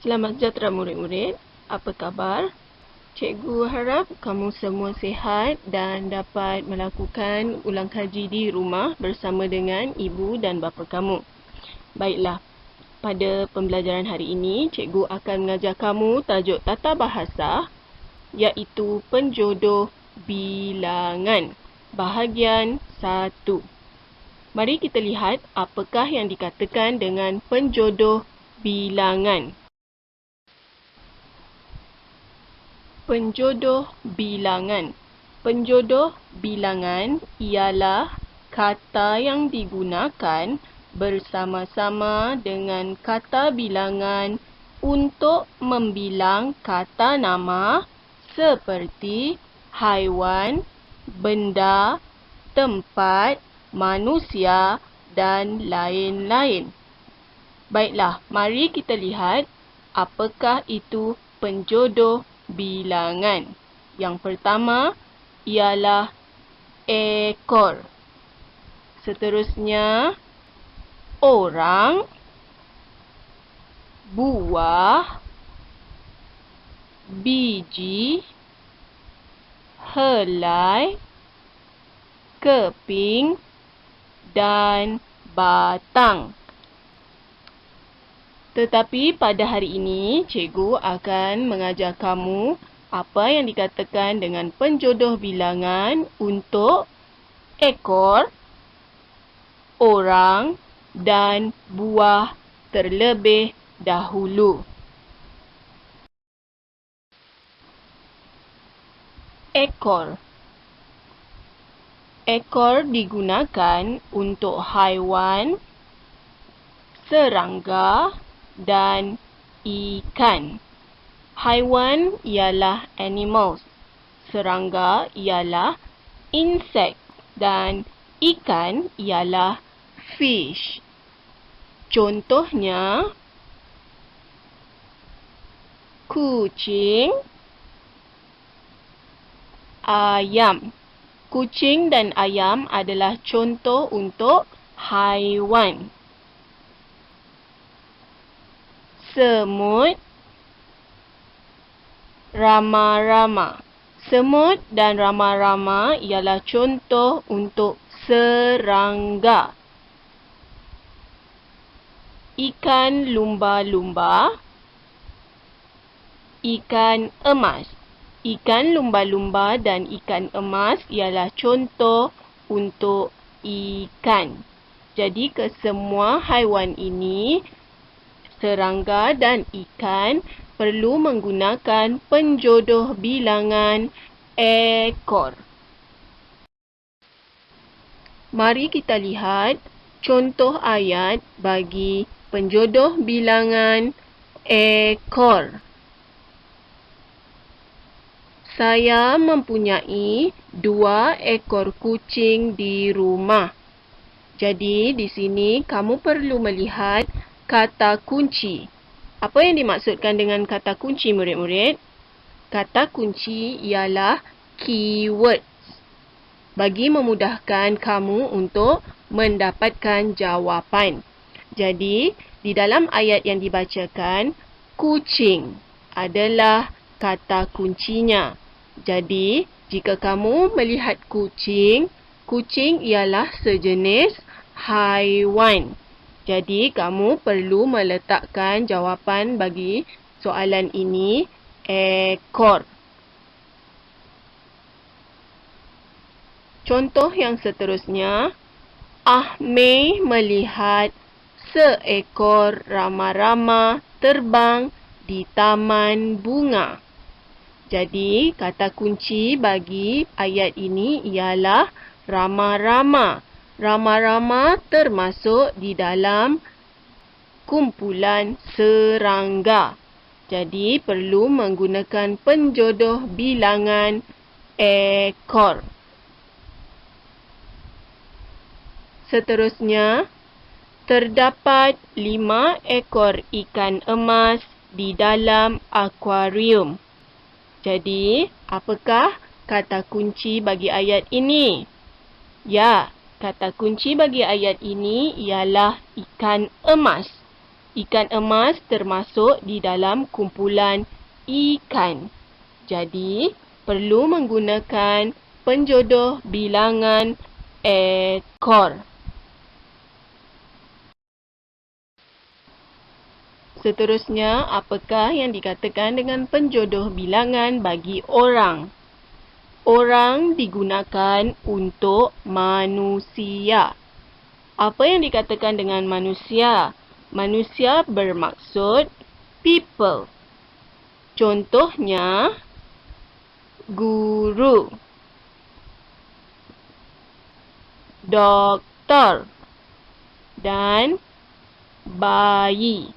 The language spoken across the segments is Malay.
Selamat sejahtera murid-murid. Apa khabar? Cikgu harap kamu semua sihat dan dapat melakukan ulang kaji di rumah bersama dengan ibu dan bapa kamu. Baiklah, pada pembelajaran hari ini, cikgu akan mengajar kamu tajuk tata bahasa iaitu penjodoh bilangan, bahagian 1. Mari kita lihat apakah yang dikatakan dengan penjodoh bilangan. Penjodoh bilangan. Penjodoh bilangan ialah kata yang digunakan bersama-sama dengan kata bilangan untuk membilang kata nama seperti haiwan, benda, tempat, manusia dan lain-lain. Baiklah, mari kita lihat apakah itu penjodoh bilangan. Yang pertama ialah ekor. Seterusnya orang, buah, biji, helai, keping dan batang. Tetapi pada hari ini, cikgu akan mengajar kamu apa yang dikatakan dengan penjodoh bilangan untuk ekor, orang dan buah terlebih dahulu. Ekor. Ekor digunakan untuk haiwan, serangga dan ikan. Haiwan ialah animals, serangga ialah insect dan ikan ialah fish. Contohnya kucing, ayam. Kucing dan ayam adalah contoh untuk haiwan. Semut, rama-rama. Semut dan rama-rama ialah contoh untuk serangga. Ikan lumba-lumba, ikan emas. Ikan lumba-lumba dan ikan emas ialah contoh untuk ikan. Jadi kesemua haiwan ini, serangga dan ikan, perlu menggunakan penjodoh bilangan ekor. Mari kita lihat contoh ayat bagi penjodoh bilangan ekor. Saya mempunyai 2 ekor kucing di rumah. Jadi di sini kamu perlu melihat kata kunci. Apa yang dimaksudkan dengan kata kunci, murid-murid? Kata kunci ialah keywords. Bagi memudahkan kamu untuk mendapatkan jawapan. Jadi, di dalam ayat yang dibacakan, kucing adalah kata kuncinya. Jadi, jika kamu melihat kucing, kucing ialah sejenis haiwan. Jadi, kamu perlu meletakkan jawapan bagi soalan ini, ekor. Contoh yang seterusnya, Ahmad melihat seekor rama-rama terbang di taman bunga. Jadi, kata kunci bagi ayat ini ialah rama-rama. Rama-rama termasuk di dalam kumpulan serangga. Jadi, perlu menggunakan penjodoh bilangan ekor. Seterusnya, terdapat 5 ekor ikan emas di dalam akuarium. Jadi, apakah kata kunci bagi ayat ini? Ya, kata kunci bagi ayat ini ialah ikan emas. Ikan emas termasuk di dalam kumpulan ikan. Jadi, perlu menggunakan penjodoh bilangan ekor. Seterusnya, apakah yang dikatakan dengan penjodoh bilangan bagi orang? Orang digunakan untuk manusia. Apa yang dikatakan dengan manusia? Manusia bermaksud people. Contohnya, guru, doktor, dan bayi.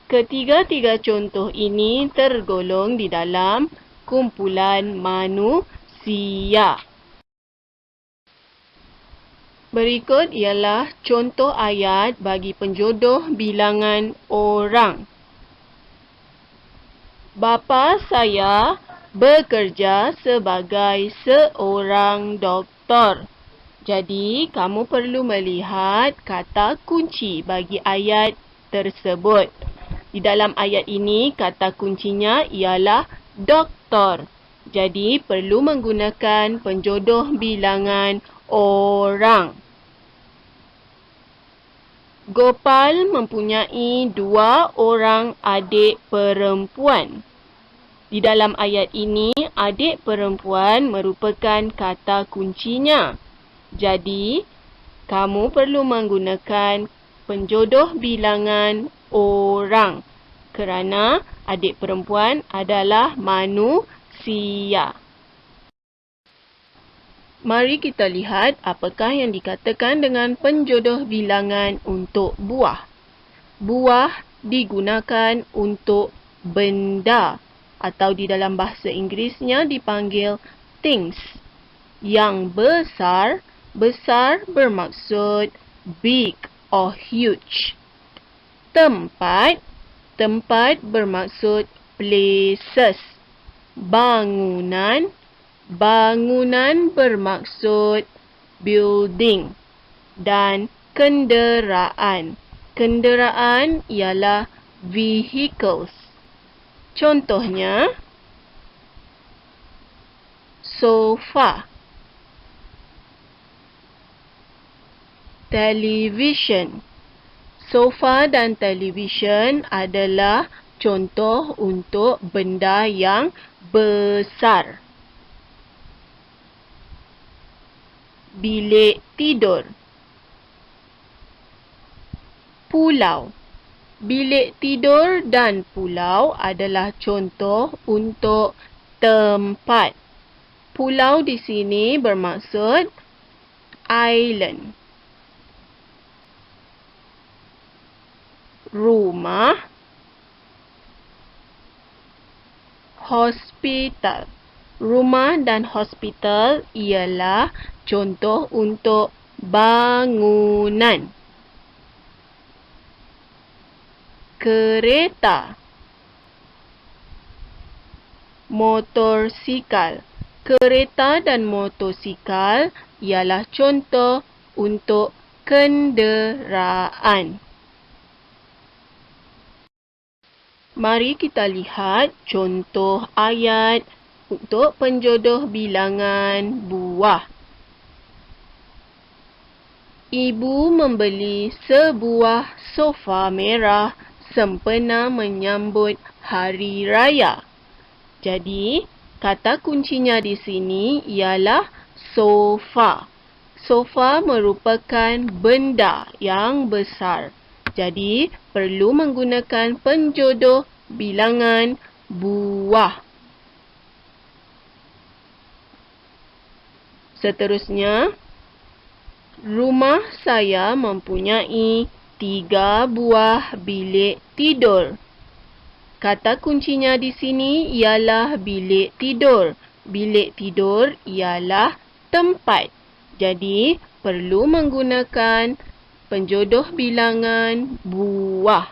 Ketiga-tiga contoh ini tergolong di dalam kumpulan manusia. Berikut ialah contoh ayat bagi penjodoh bilangan orang. Bapa saya bekerja sebagai seorang doktor. Jadi, kamu perlu melihat kata kunci bagi ayat tersebut. Di dalam ayat ini, kata kuncinya ialah doktor. Jadi, perlu menggunakan penjodoh bilangan orang. Gopal mempunyai 2 orang adik perempuan. Di dalam ayat ini, adik perempuan merupakan kata kuncinya. Jadi, kamu perlu menggunakan penjodoh bilangan orang kerana adik perempuan adalah manusia. Mari kita lihat apakah yang dikatakan dengan penjodoh bilangan untuk buah. Buah digunakan untuk benda atau di dalam bahasa Inggerisnya dipanggil things. Yang besar, besar bermaksud big or huge. Tempat, tempat bermaksud places. Bangunan, bangunan bermaksud building. Dan kenderaan, kenderaan ialah vehicles. Contohnya, sofa, television. Sofa dan television adalah contoh untuk benda yang besar. Bilik tidur. Pulau. Bilik tidur dan pulau adalah contoh untuk tempat. Pulau di sini bermaksud island. Rumah. Hospital. Rumah dan hospital ialah contoh untuk bangunan. Kereta. Motorsikal. Kereta dan motorsikal ialah contoh untuk kenderaan. Mari kita lihat contoh ayat untuk penjodoh bilangan buah. Ibu membeli sebuah sofa merah sempena menyambut hari raya. Jadi, kata kuncinya di sini ialah sofa. Sofa merupakan benda yang besar. Jadi, perlu menggunakan penjodoh bilangan buah. Seterusnya, rumah saya mempunyai 3 buah bilik tidur. Kata kuncinya di sini ialah bilik tidur. Bilik tidur ialah tempat. Jadi, perlu menggunakan penjodoh bilangan buah.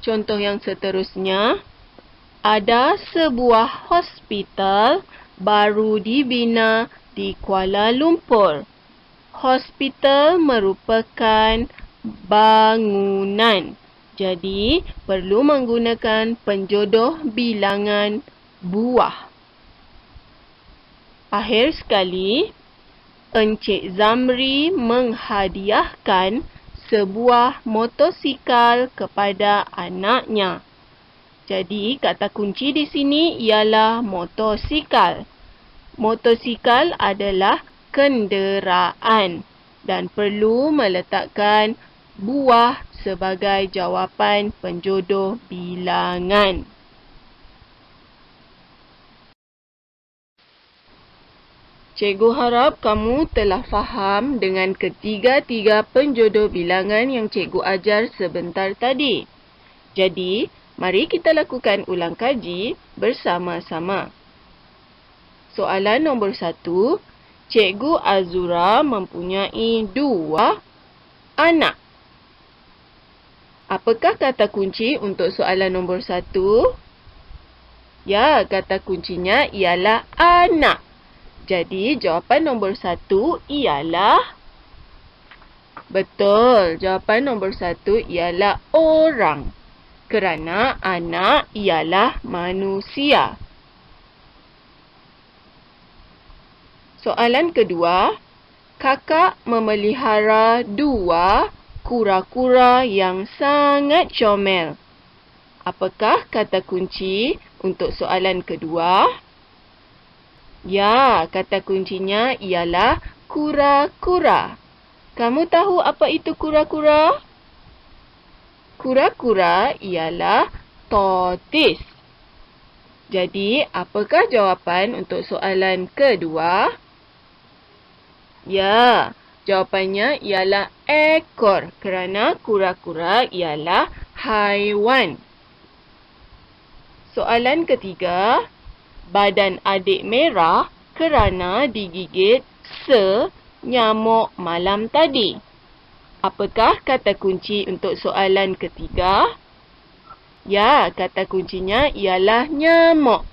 Contoh yang seterusnya, ada sebuah hospital baru dibina di Kuala Lumpur. hospital merupakan bangunan. Jadi, perlu menggunakan penjodoh bilangan buah. Akhir sekali, Encik Zamri menghadiahkan sebuah motosikal kepada anaknya. Jadi, kata kunci di sini ialah motosikal. Motosikal adalah kenderaan dan perlu meletakkan buah sebagai jawapan penjodoh bilangan. Cikgu harap kamu telah faham dengan ketiga-tiga penjodoh bilangan yang cikgu ajar sebentar tadi. Jadi, mari kita lakukan ulang kaji bersama-sama. Soalan nombor 1, Cikgu Azura mempunyai 2 anak. Apakah kata kunci untuk soalan nombor 1? Ya, kata kuncinya ialah anak. Jadi, jawapan nombor 1 ialah betul. Jawapan nombor 1 ialah orang. Kerana anak ialah manusia. Soalan kedua, kakak memelihara 2 kura-kura yang sangat comel. Apakah kata kunci untuk soalan kedua? Ya, kata kuncinya ialah kura-kura. Kamu tahu apa itu kura-kura? Kura-kura ialah tortoise. Jadi, apakah jawapan untuk soalan kedua? Ya, jawapannya ialah ekor kerana kura-kura ialah haiwan. Soalan ketiga, badan adik merah kerana digigit nyamuk malam tadi. Apakah kata kunci untuk soalan ketiga? Ya, kata kuncinya ialah nyamuk.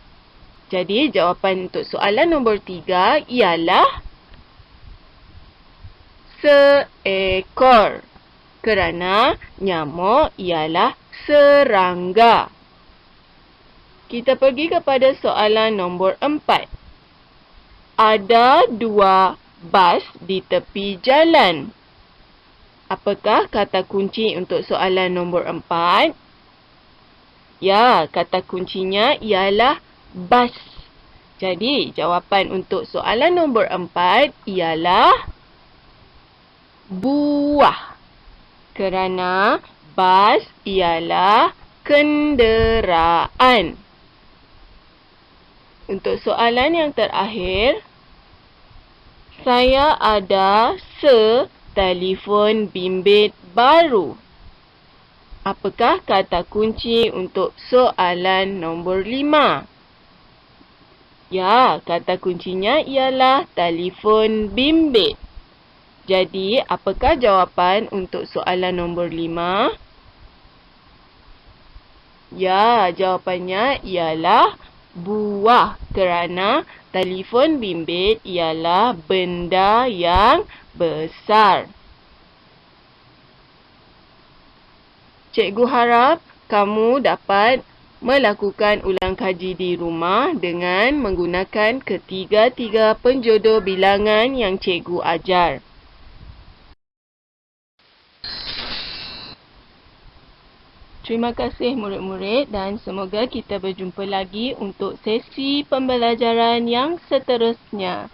Jadi, jawapan untuk soalan nombor 3 ialah seekor. Kerana nyamuk ialah serangga. Kita pergi kepada soalan nombor 4. Ada 2 bas di tepi jalan. Apakah kata kunci untuk soalan nombor 4? Ya, kata kuncinya ialah bas. Jadi, jawapan untuk soalan nombor 4 ialah buah. Kerana bas ialah kenderaan. Untuk soalan yang terakhir, saya ada telefon bimbit baru. Apakah kata kunci untuk soalan nombor 5? Ya, kata kuncinya ialah telefon bimbit. Jadi, apakah jawapan untuk soalan nombor 5? Ya, jawapannya ialah buah. Kerana telefon bimbit ialah benda yang besar. Cikgu harap kamu dapat melakukan ulang kaji di rumah dengan menggunakan ketiga-tiga penjodoh bilangan yang cikgu ajar. Terima kasih murid-murid dan semoga kita berjumpa lagi untuk sesi pembelajaran yang seterusnya.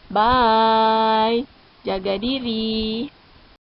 Bye. Jaga diri.